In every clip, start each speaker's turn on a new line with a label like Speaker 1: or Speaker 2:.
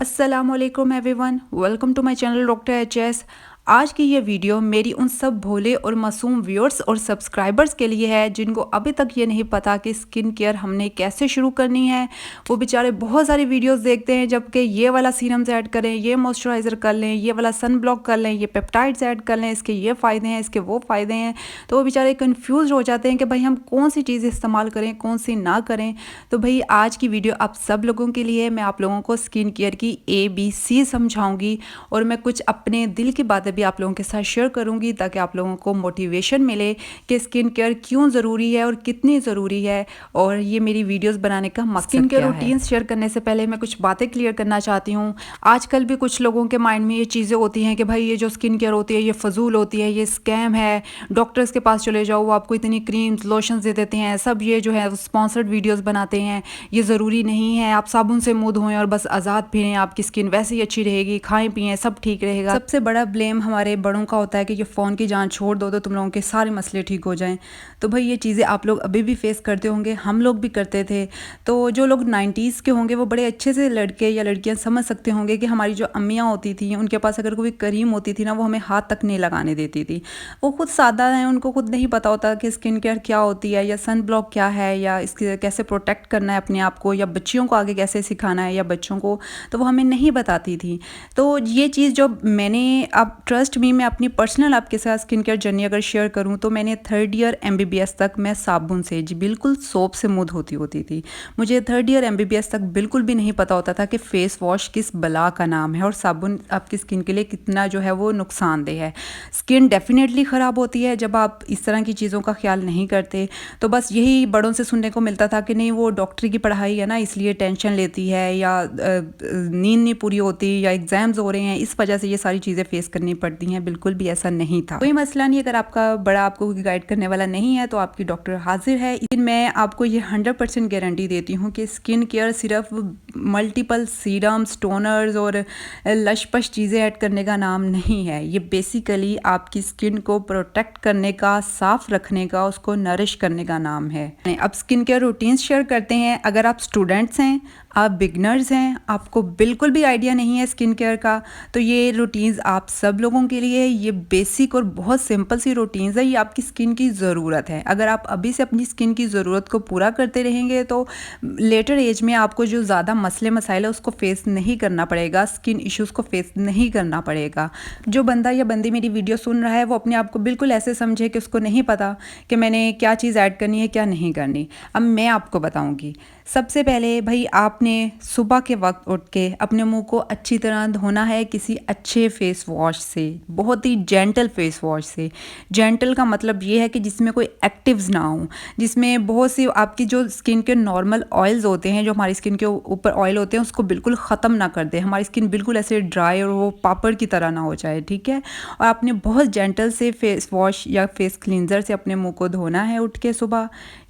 Speaker 1: अस्सलामुअलैकुम everyone, welcome to my channel doctor H S. आज की ये वीडियो मेरी उन सब भोले और मासूम व्यूअर्स और सब्सक्राइबर्स के लिए है जिनको अभी तक ये नहीं पता कि स्किन केयर हमने कैसे शुरू करनी है। वो बेचारे बहुत सारी वीडियोस देखते हैं, जबकि ये वाला सीरम्स ऐड करें, ये मॉइस्चराइज़र कर लें, ये वाला सन ब्लॉक कर लें, ये पेप्टाइड्स ऐड कर लें, इसके ये फ़ायदे हैं, इसके वो फ़ायदे हैं। तो वो बेचारे कन्फ्यूज हो जाते हैं कि भाई हम कौन सी चीज़ इस्तेमाल करें, कौन सी ना करें। तो भाई आज की वीडियो आप सब लोगों के लिए, मैं आप लोगों को स्किन केयर की ABC समझाऊंगी और मैं कुछ अपने दिल की बातें भी आप लोगों के साथ शेयर करूंगी ताकि आप लोगों को मोटिवेशन मिले कि स्किन केयर क्यों ज़रूरी है और कितनी ज़रूरी है और ये मेरी वीडियोस बनाने का मकसद क्या है। स्किन केयर रूटीन्स शेयर करने से पहले मैं कुछ बातें क्लियर करना चाहती हूँ। आजकल भी कुछ लोगों के माइंड में ये चीज़ें होती हैं कि भाई ये जो स्किन केयर होती है ये फजूल होती है, ये स्कैम है, डॉक्टर्स के पास चले जाओ वो आपको इतनी क्रीम्स लोशंस दे देते हैं, सब ये जो है स्पॉन्सर्ड वीडियोस बनाते हैं, ये ज़रूरी नहीं है, आप साबुन से मुँह धोएं और बस आज़ाद फिरें, आपकी स्किन वैसे ही अच्छी रहेगी, खाएं पिएं सब ठीक रहेगा। सबसे बड़ा ब्लेम हमारे बड़ों का होता है कि ये फ़ोन की जान छोड़ दो तो तुम लोगों के सारे मसले ठीक हो जाएं। तो भाई ये चीज़ें आप लोग अभी भी फेस करते होंगे, हम लोग भी करते थे। तो जो लोग 90s के होंगे वो बड़े अच्छे से लड़के या लड़कियां समझ सकते होंगे कि हमारी जो अम्मियाँ होती थी उनके पास अगर कोई क्रीम होती थी ना वो हमें हाथ तक नहीं लगाने देती थी। वो खुद सादा हैं, उनको खुद नहीं पता होता कि स्किन केयर क्या होती है या सन ब्लॉक क्या है या इसके कैसे प्रोटेक्ट करना है अपने आप को या बच्चियों को आगे कैसे सिखाना है या बच्चों को, तो वो हमें नहीं बताती थी। तो ये चीज़ जो मैंने, अब ट्रस्ट मी, मैं अपनी पर्सनल आपके साथ स्किन केयर जर्नी अगर शेयर करूं तो मैंने 3rd ईयर MBBS तक मैं साबुन से जी बिल्कुल सोप से मुँह धोती होती थी। मुझे 3rd ईयर MBBS तक बिल्कुल भी नहीं पता होता था कि फेस वॉश किस बला का नाम है और साबुन आपकी स्किन के लिए कितना जो है वो नुकसानदेह है। स्किन डेफिनेटली ख़राब होती है जब आप इस तरह की चीज़ों का ख्याल नहीं करते। तो बस यही बड़ों से सुनने को मिलता था कि नहीं वो डॉक्टरी की पढ़ाई है ना इसलिए टेंशन लेती है या नींद नहीं पूरी होती या एग्ज़ाम्स हो रहे हैं इस वजह से ये सारी चीज़ें फेस करनी पड़ती हैं। बिल्कुल भी ऐसा नहीं था, कोई मसला नहीं। अगर आपका बड़ा आपको गाइड करने वाला नहीं है तो आपकी डॉक्टर हाजिर है। लेकिन मैं आपको ये 100% गारंटी देती हूँ कि स्किन केयर सिर्फ मल्टीपल सीरम्स, टोनर्स और लशपश चीज़ें ऐड करने का नाम नहीं है। ये बेसिकली आपकी स्किन को प्रोटेक्ट करने का, साफ रखने का, उसको नरिश करने का नाम है। अब स्किन केयर रूटीन्स शेयर करते हैं। अगर आप स्टूडेंट्स हैं, आप बिगनर्स हैं, आपको बिल्कुल भी आइडिया नहीं है स्किन केयर का, तो ये रूटीन्स आप सब लोगों के लिए, ये बेसिक और बहुत सिंपल सी रूटीन्स है। ये आपकी स्किन की ज़रूरत है। अगर आप अभी से अपनी स्किन की ज़रूरत को पूरा करते रहेंगे तो लेटर एज में आपको जो ज़्यादा मसले मसाइल है उसको फेस नहीं करना पड़ेगा, स्किन इश्यूज़ को फेस नहीं करना पड़ेगा। जो बंदा या बंदी मेरी वीडियो सुन रहा है वो अपने आप को बिल्कुल ऐसे समझे कि उसको नहीं पता कि मैंने क्या चीज़ ऐड करनी है क्या नहीं करनी। अब मैं आपको बताऊँगी। सबसे पहले भाई आपने सुबह के वक्त उठ के अपने मुंह को अच्छी तरह धोना है किसी अच्छे फेस वॉश से, बहुत ही जेंटल फेस वॉश से। जेंटल का मतलब ये है कि जिसमें कोई एक्टिव्स ना हो, जिसमें बहुत सी आपकी जो स्किन के नॉर्मल ऑयल्स होते हैं, जो हमारी स्किन के ऊपर ऑयल होते हैं उसको बिल्कुल ख़त्म ना कर दे, हमारी स्किन बिल्कुल ऐसे ड्राई और वो पापड़ की तरह ना हो जाए, ठीक है। और आपने बहुत जेंटल से फेस वॉश या फेस क्लींजर से अपने मुँह को धोना है उठ के सुबह।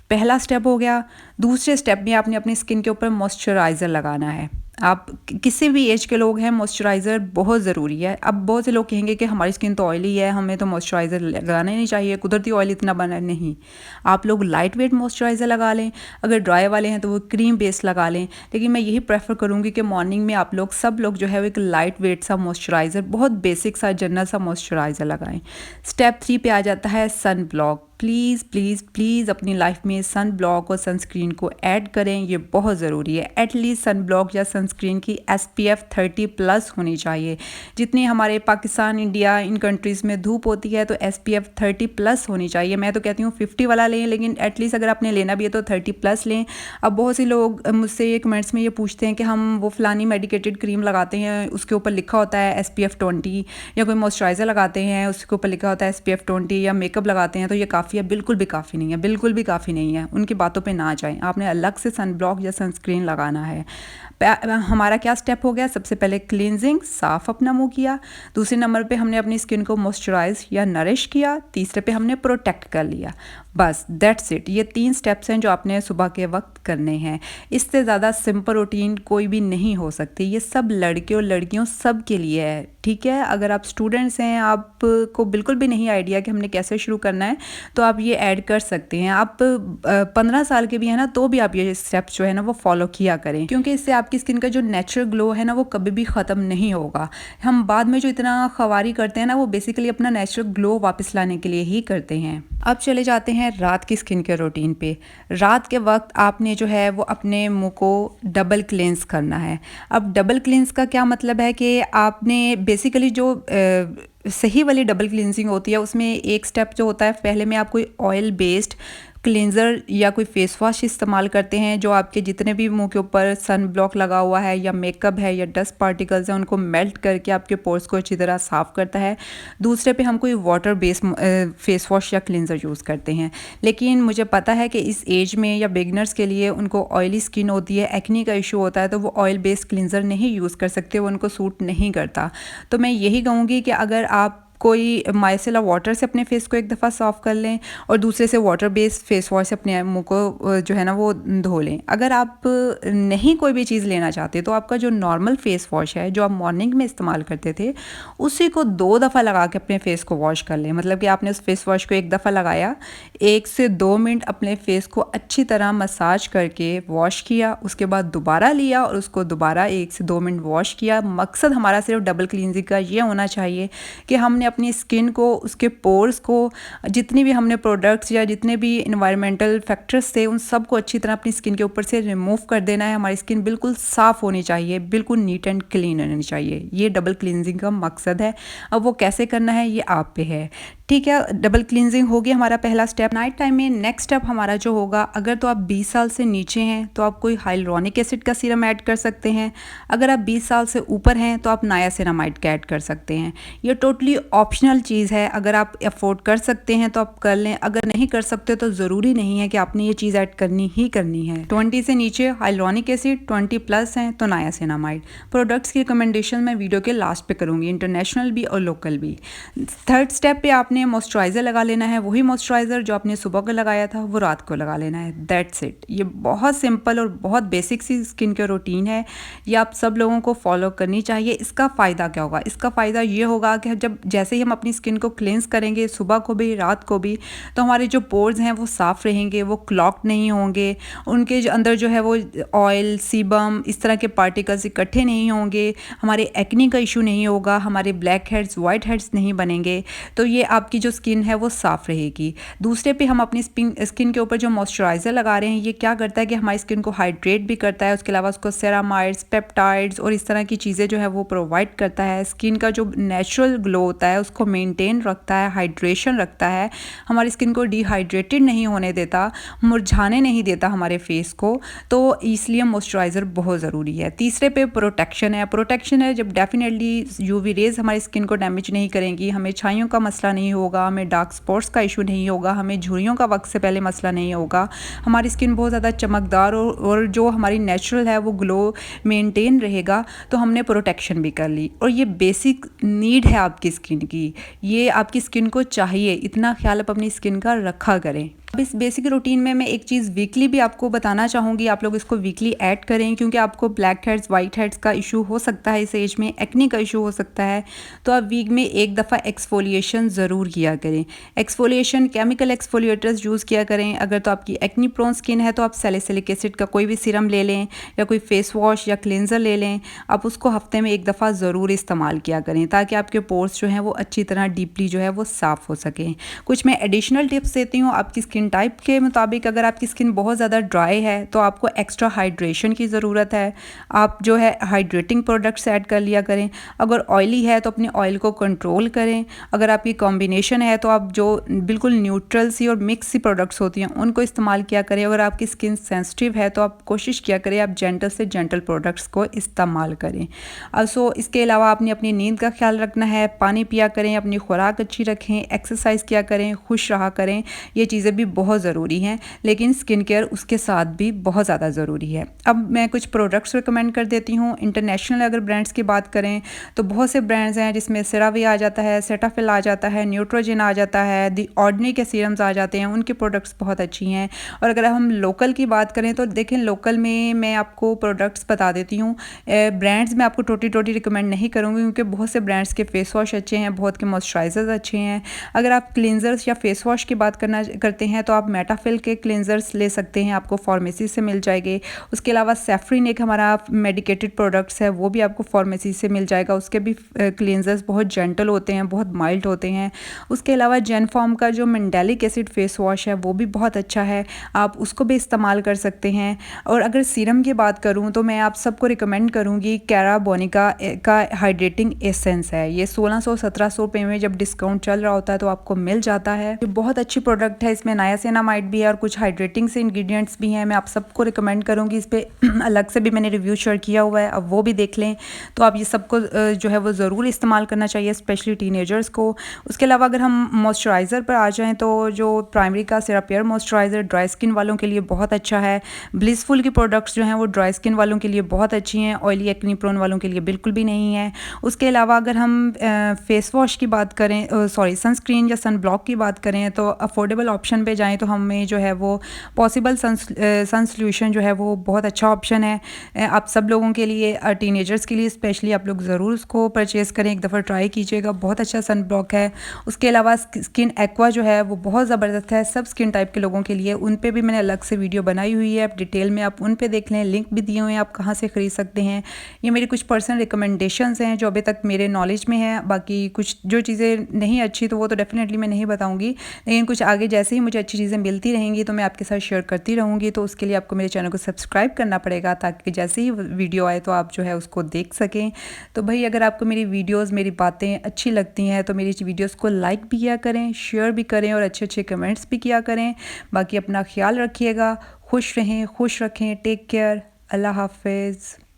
Speaker 1: पहला स्टेप हो गया। दूसरे स्टेप में आपने अपनी स्किन के ऊपर मॉइस्चराइज़र लगाना है। आप किसी भी एज के लोग हैं, मॉइस्चराइज़र बहुत ज़रूरी है। अब बहुत से लोग कहेंगे कि हमारी स्किन तो ऑयली है, हमें तो मॉइस्चराइज़र लगाना ही नहीं चाहिए, कुदरती ऑयल इतना बना नहीं। आप लोग लाइट वेट मॉइस्चराइज़र लगा लें, अगर ड्राई वाले हैं तो वो क्रीम बेस लगा लें। लेकिन मैं यही प्रेफर करूँगी कि मॉर्निंग में आप लोग सब लोग जो है वो एक लाइट वेट सा मॉइस्चराइज़र, बहुत बेसिक सा जनरल सा मॉइस्चराइज़र लगाएं। स्टेप 3 पे आ जाता है sun block. Please please please अपनी लाइफ में सन ब्लॉक और सनस्क्रीन को ऐड करें, ये बहुत ज़रूरी है। एटलीस्ट सन ब्लॉक या सनस्क्रीन की SPF 30+ होनी चाहिए। जितनी हमारे पाकिस्तान, इंडिया, इन कंट्रीज़ में धूप होती है तो SPF 30+ होनी चाहिए। मैं तो कहती हूँ 50 वाला लें, लेकिन एटलीस्ट अगर आपने लेना भी है तो 30+ लें। अब बहुत से लोग मुझसे ये कमेंट्स में ये पूछते हैं कि हम वो फ़लानी मेडिकेटेड क्रीम लगाते हैं, उसके ऊपर लिखा होता है SPF 20, या कोई मॉइस्चराइज़र लगाते हैं उसके ऊपर लिखा होता है SPF 20, या मेकअप लगाते हैं तो ये काफ़ी है। बिल्कुल भी काफ़ी नहीं है, बिल्कुल भी काफ़ी नहीं है। उनकी बातों पे ना जाएं, आपने अलग से सन ब्लॉक या सनस्क्रीन लगाना है। हमारा क्या स्टेप हो गया? सबसे पहले क्लींजिंग, साफ़ अपना मुंह किया। दूसरे नंबर पे हमने अपनी स्किन को मॉइस्चराइज या नरिश किया। तीसरे पे हमने प्रोटेक्ट कर लिया। बस दैट्स इट। ये 3 स्टेप्स हैं जो आपने सुबह के वक्त करने हैं। इससे ज़्यादा सिंपल रूटीन कोई भी नहीं हो सकती। ये सब लड़के और लड़कियों सब के लिए है, ठीक है। अगर आप स्टूडेंट्स हैं, आपको बिल्कुल भी नहीं आइडिया कि हमने कैसे शुरू करना है, तो आप ये ऐड कर सकते हैं। आप 15 साल के भी हैं ना तो भी आप ये स्टेप्स जो है ना वो फॉलो किया करें, क्योंकि इससे आपकी आपकी स्किन का जो नेचुरल ग्लो है ना वो कभी भी ख़त्म नहीं होगा। हम बाद में जो इतना ख़वारी करते हैं ना वो बेसिकली अपना नेचुरल ग्लो वापस लाने के लिए ही करते हैं। अब चले जाते हैं रात की स्किन केयर रूटीन पे। रात के वक्त आपने जो है वो अपने मुंह को डबल क्लेंस करना है। अब डबल क्लेंस का क्या मतलब है कि आपने बेसिकली जो सही वाली डबल क्लींजिंग होती है उसमें एक स्टेप जो होता है, पहले में आप कोई ऑयल बेस्ड क्लींजर या कोई फेस वॉश इस्तेमाल करते हैं जो आपके जितने भी मुंह के ऊपर सन ब्लॉक लगा हुआ है या मेकअप है या डस्ट पार्टिकल्स हैं उनको मेल्ट करके आपके पोर्स को अच्छी तरह साफ़ करता है। दूसरे पे हम कोई वाटर बेस्ड फेस वॉश या क्लींजर यूज़ करते हैं। लेकिन मुझे पता है कि इस एज में या बिगनर्स के लिए उनको ऑयली स्किन होती है, एक्नी का इशू होता है, तो वो ऑयल बेस्ड क्लींजर नहीं यूज़ कर सकते, वो उनको सूट नहीं करता। तो मैं यही कहूँगी कि अगर आप कोई माइसेलर वाटर से अपने फेस को एक दफ़ा साफ़ कर लें और दूसरे से वाटर बेस्ड फेस वॉश से अपने मुंह को जो है ना वो धो लें। अगर आप नहीं कोई भी चीज़ लेना चाहते तो आपका जो नॉर्मल फेस वॉश है जो आप मॉर्निंग में इस्तेमाल करते थे उसी को 2 दफ़ा लगा के अपने फेस को वॉश कर लें। मतलब कि आपने उस फेस वॉश को एक दफ़ा लगाया, 1 से 2 मिनट अपने फेस को अच्छी तरह मसाज करके वॉश किया, उसके बाद दोबारा लिया और उसको दोबारा 1 से 2 मिनट वॉश किया। मकसद हमारा सिर्फ डबल क्लींजिंग का ये होना चाहिए कि हमने अपनी स्किन को, उसके पोर्स को, जितनी भी हमने प्रोडक्ट्स या जितने भी इन्वायरमेंटल फैक्टर्स थे उन सब को अच्छी तरह अपनी स्किन के ऊपर से रिमूव कर देना है। हमारी स्किन बिल्कुल साफ़ होनी चाहिए, बिल्कुल नीट एंड क्लीन होनी चाहिए। ये डबल क्लींजिंग का मकसद है। अब वो कैसे करना है ये आप पे है। ठीक है, डबल क्लींजिंग हो गया हमारा पहला स्टेप। नाइट टाइम में नेक्स्ट स्टेप हमारा जो होगा, अगर तो आप 20 साल से नीचे हैं तो आप कोई हाइलुरोनिक एसिड का सीरम ऐड कर सकते हैं। अगर आप 20 साल से ऊपर हैं तो आप नायासिनामाइड का ऐड कर सकते हैं। ये टोटली ऑप्शनल चीज़ है, अगर आप अफोर्ड कर सकते हैं तो आप कर लें, अगर नहीं कर सकते तो ज़रूरी नहीं है कि आपने ये चीज़ ऐड करनी ही करनी है। 20 से नीचे हाइलुरोनिक एसिड, 20 प्लस हैं तो नायासिनामाइड। प्रोडक्ट्स की रिकमेंडेशन मैं वीडियो के लास्ट पे करूँगी, इंटरनेशनल भी और लोकल भी। थर्ड स्टेप पे आपने मॉइस्चराइज़र लगा लेना है। वही मॉइस्चराइज़र जो आपने सुबह को लगाया था वो रात को लगा लेना है। That's it. ये बहुत सिंपल और बहुत बेसिक सी स्किन केयर रूटीन है, ये आप सब लोगों को फॉलो करनी चाहिए। इसका फ़ायदा क्या होगा? इसका फ़ायदा ये होगा कि जब जैसे ही हम अपनी स्किन को क्लेंस करेंगे सुबह को भी रात को भी, तो हमारे जो पोर्स हैं वो साफ़ रहेंगे, वो क्लॉग्ड नहीं होंगे, उनके अंदर जो है वो ऑयल, सीबम, इस तरह के पार्टिकल्स इकट्ठे नहीं होंगे, हमारे एक्नी का इशू नहीं होगा, हमारे ब्लैक हेड्स, वाइट हेड्स नहीं बनेंगे। तो ये आपकी जो स्किन है वो साफ़ रहेगी। दूसरे पे हम अपनी स्किन के ऊपर जो मॉइस्चराइज़र लगा रहे हैं ये क्या करता है कि हमारी स्किन को हाइड्रेट भी करता है, उसके अलावा उसको सेरामाइड्स, पेप्टाइड्स और इस तरह की चीज़ें जो है वो प्रोवाइड करता है। स्किन का जो नेचुरल ग्लो होता है उसको मेंटेन रखता है, हाइड्रेशन रखता है, हमारी स्किन को डिहाइड्रेटेड नहीं होने देता, मुरझाने नहीं देता हमारे फेस को। तो इसलिए मॉइस्चराइज़र बहुत ज़रूरी है। तीसरे पे प्रोटेक्शन है। प्रोटेक्शन है जब डेफिनेटली यूवी रेज़ हमारी स्किन को डैमेज नहीं करेंगी, हमें छाइयों का मसला नहीं होगा, हमें डार्क स्पॉट्स का इशू नहीं होगा, हमें झुर्रियों का वक्त से पहले मसला नहीं होगा, हमारी स्किन बहुत ज़्यादा चमकदार और जो हमारी नेचुरल है वो ग्लो मेंटेन रहेगा। तो हमने प्रोटेक्शन भी कर ली और ये बेसिक नीड है आपकी स्किन की, ये आपकी स्किन को चाहिए, इतना ख्याल आप अपनी स्किन का रखा करें। अब इस बेसिक रूटीन में मैं एक चीज़ वीकली भी आपको बताना चाहूँगी, आप लोग इसको वीकली ऐड करें क्योंकि आपको ब्लैक हेड्स, वाइट हेड्स का इशू हो सकता है इस एज में, एक्नी का इशू हो सकता है। तो आप वीक में एक दफ़ा एक्सफोलिएशन ज़रूर किया करें। एक्सफोलिएशन केमिकल एक्सफोलिएटर्स यूज़ किया करें। अगर तो आपकी एक्नी प्रोन स्किन है तो आप सैलिसिलिक एसिड का कोई भी सीरम ले लें या कोई फेस वॉश या क्लेंजर ले लें, आप उसको हफ्ते में एक दफ़ा ज़रूर इस्तेमाल किया करें ताकि आपके पोर्स जो हैं वो अच्छी तरह डीपली जो है वो साफ़ हो सकें। कुछ मैं एडिशनल टिप्स देती हूँ आपकी स्किन टाइप के मुताबिक। अगर आपकी स्किन बहुत ज़्यादा ड्राई है तो आपको एक्स्ट्रा हाइड्रेशन की ज़रूरत है, आप जो है हाइड्रेटिंग प्रोडक्ट्स ऐड कर लिया करें। अगर ऑयली है तो अपने ऑयल को कंट्रोल करें। अगर आपकी कॉम्बिनेशन है तो आप जो बिल्कुल न्यूट्रल सी और मिक्स सी प्रोडक्ट्स होती हैं उनको इस्तेमाल किया करें। अगर आपकी स्किन सेंसिटिव है तो आप कोशिश किया करें आप जेंटल से जेंटल प्रोडक्ट्स को इस्तेमाल करें। सो इसके अलावा आपने अपनी नींद का ख्याल रखना है, पानी पिया करें, अपनी खुराक अच्छी रखें, एक्सरसाइज किया करें, खुश रहा करें। ये चीज़ें भी बहुत ज़रूरी हैं, लेकिन स्किन केयर उसके साथ भी बहुत ज़्यादा ज़रूरी है। अब मैं कुछ प्रोडक्ट्स रिकमेंड कर देती हूँ। इंटरनेशनल अगर ब्रांड्स की बात करें तो बहुत से ब्रांड्स हैं जिसमें सेरावी आ जाता है, सेटाफिल आ जाता है, न्यूट्रोजन आ जाता है, दी ऑर्डिनरी के सीरम्स आ जाते हैं, उनके प्रोडक्ट्स बहुत अच्छी हैं। और अगर हम लोकल की बात करें तो देखें, लोकल में मैं आपको प्रोडक्ट्स बता देती हूँ। ब्रांड्स में आपको टोटी रिकमेंड नहीं करूँगी क्योंकि बहुत से ब्रांड्स के फेस वॉश अच्छे हैं, बहुत के मॉइस्चराइज़र्स अच्छे हैं। अगर आप क्लींजर्स या फेस वॉश की बात करते हैं तो आप मेटाफिल के क्लिनजर्स ले सकते हैं, आपको फार्मेसी से मिल जाएंगे। उसके अलावा सेफ्रीन एक हमारा मेडिकेटेड प्रोडक्ट्स है, वो भी आपको फार्मेसी से मिल जाएगा। उसके भी क्लिनजर्स बहुत जेंटल होते हैं, बहुत माइल्ड होते हैं। उसके अलावा जेनफॉर्म का जो मंडेलिक एसिड फेस वॉश है वो भी बहुत अच्छा है, आप उसको भी इस्तेमाल कर सकते हैं। और अगर सीरम की बात करूं तो मैं आप सबको रिकमेंड करूंगी कैरा बोनिका का हाइड्रेटिंग एसेंस है। ये 1600-1700 रुपये में जब डिस्काउंट चल रहा होता है तो आपको मिल जाता है। ये बहुत अच्छी प्रोडक्ट है, इसमें नायासिनामाइड भी है और कुछ हाइड्रेटिंग से इंग्रेडिएंट्स भी हैं। मैं आप सबको रिकमेंड करूंगी, इस पर अलग से भी मैंने रिव्यू शेयर किया हुआ है, अब वो भी देख लें। तो आप ये सबको जो है वो ज़रूर इस्तेमाल करना चाहिए, स्पेशली टीनेजर्स को। उसके अलावा अगर हम मॉइस्चराइज़र पर आ जाएँ तो जो प्राइमरी का सेरापियर मॉइस्चराइज़र ड्राई स्किन वालों के लिए बहुत अच्छा है। ब्लिसफुल की प्रोडक्ट्स जो हैं वो ड्राई स्किन वालों के लिए बहुत अच्छी हैं, ऑयली एक्ने प्रोन वालों के लिए बिल्कुल भी नहीं है। उसके अलावा अगर हम फेस वॉश की बात करें, सॉरी सनस्क्रीन या सन ब्लॉक की बात करें, तो अफोर्डेबल ऑप्शन पे जाएँ तो हमें जो है वो पॉसिबल सन सॉल्यूशन जो है वो बहुत अच्छा ऑप्शन है आप सब लोगों के लिए, टीनेजर्स के लिए स्पेशली। आप लोग ज़रूर उसको परचेज़ करें, एक दफ़ा ट्राई कीजिएगा, बहुत अच्छा सन ब्लॉक है। उसके अलावा स्किन एक्वा जो है वो बहुत ज़बरदस्त है सब स्किन टाइप के लोगों के लिए, उन पे भी मैंने अलग से वीडियो बनाई हुई है, आप डिटेल में आप उन पे देख लें, लिंक भी दिए हुए हैं आप कहाँ से ख़रीद सकते हैं। ये मेरी कुछ पर्सनल रिकमेंडेशंस हैं जो अभी तक मेरे नॉलेज में है, बाकी कुछ जो चीज़ें नहीं अच्छी तो वो तो डेफिनेटली मैं नहीं बताऊँगी, लेकिन कुछ आगे जैसे ही मुझे अच्छी चीज़ें मिलती रहेंगी तो मैं आपके साथ शेयर करती रहूँगी। तो उसके लिए आपको मेरे चैनल को सब्सक्राइब करना पड़ेगा ताकि जैसे ही वीडियो आए तो आप जो है उसको देख सकें। तो भाई अगर आपको मेरी वीडियोज़ मेरी बातें अच्छी लगती हैं तो मेरी वीडियोज़ को लाइक भी किया करें, शेयर भी करें और अच्छे अच्छे कमेंट्स भी किया करें। बाकी अपना ख्याल रखिएगा, खुश रहें, खुश रखें, टेक केयर, अल्लाह हाफिज़।